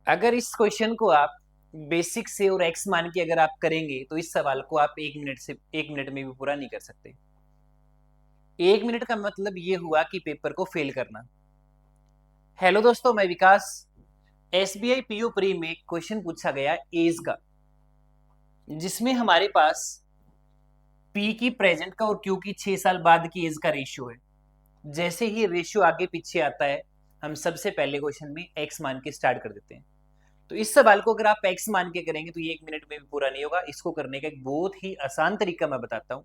अगर इस क्वेश्चन को आप बेसिक से और एक्स मान के अगर आप करेंगे तो इस सवाल को आप 1 मिनट में भी पूरा नहीं कर सकते। 1 मिनट का मतलब ये हुआ कि पेपर को फेल करना। हेलो दोस्तों, मैं विकास। एसबीआई पीओ प्री में एक क्वेश्चन पूछा गया एज का, जिसमें हमारे पास पी की प्रेजेंट का और क्यू की 6 साल बाद की एज का रेशियो है। जैसे ही रेशियो आगे पीछे आता है, हम सबसे पहले क्वेश्चन में एक्स मान के स्टार्ट कर देते हैं। तो इस सवाल को अगर आप एक्स मान के करेंगे तो ये 1 मिनट में भी पूरा नहीं होगा। इसको करने का एक बहुत ही आसान तरीका मैं बताता हूँ।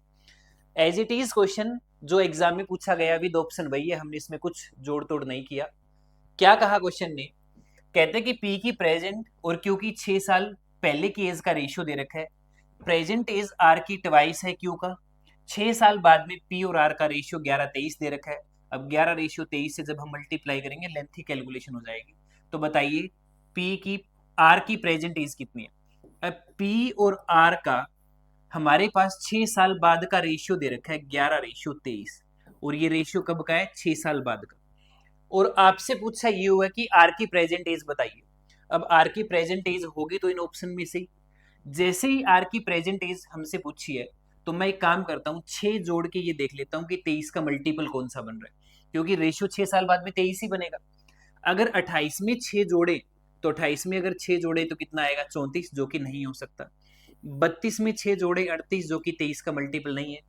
एज इट इज क्वेश्चन जो एग्जाम में पूछा गया, अभी दो ऑप्शन वही है, हमने इसमें कुछ जोड़ तोड़ नहीं किया। क्या कहा क्वेश्चन ने? कहते हैं कि पी की प्रेजेंट और क्यू की 6 साल पहले की एज का रेशियो दे रखा है। प्रेजेंट एज आर की ट्वाइस है क्यू का। 6 साल बाद में पी और आर का रेशियो 11:23 दे रखा है। अब 11:23 से जब हम मल्टीप्लाई करेंगे लेंथी कैलकुलेशन हो जाएगी। तो बताइए पी की आर की प्रेजेंट एज कितनी है? अब पी और आर का हमारे पास 6 साल बाद का रेशियो दे रखा है 11:23, और ये रेशियो कब का है? 6 साल बाद का। और आपसे पूछा ये हुआ कि आर की प्रेजेंट एज बताइए। अब आर की प्रेजेंट एज होगी तो इन ऑप्शन में से जैसे ही आर की प्रेजेंट एज हमसे पूछी है, तो मैं एक काम करता हूँ, 6 जोड़ के ये देख लेता हूँ कि 23 का मल्टीपल कौन सा बन रहा है, क्योंकि रेशियो 6 साल बाद में 23 ही बनेगा। अगर 28 में 6 जोड़े तो 28 में अगर 6 जोड़े तो कितना आएगा? 34, जो कि नहीं हो सकता। 32 में 6 जोड़े 38, जो कि 23 का मल्टीपल नहीं है।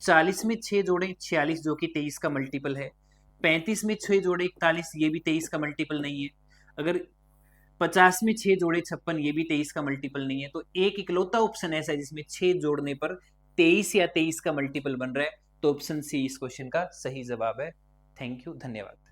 40 में 6 जोड़े 46, जो कि 23 का मल्टीपल है। 35 में 6 जोड़े 41, ये भी 23 का मल्टीपल नहीं है। अगर 50 में 6 जोड़े 56, ये भी 23 का मल्टीपल नहीं है। तो एक इकलौता ऑप्शन ऐसा है जिसमें 6 जोड़ने पर 23 या 23 का मल्टीपल बन रहा है। तो ऑप्शन सी इस क्वेश्चन का सही जवाब है। थैंक यू, धन्यवाद।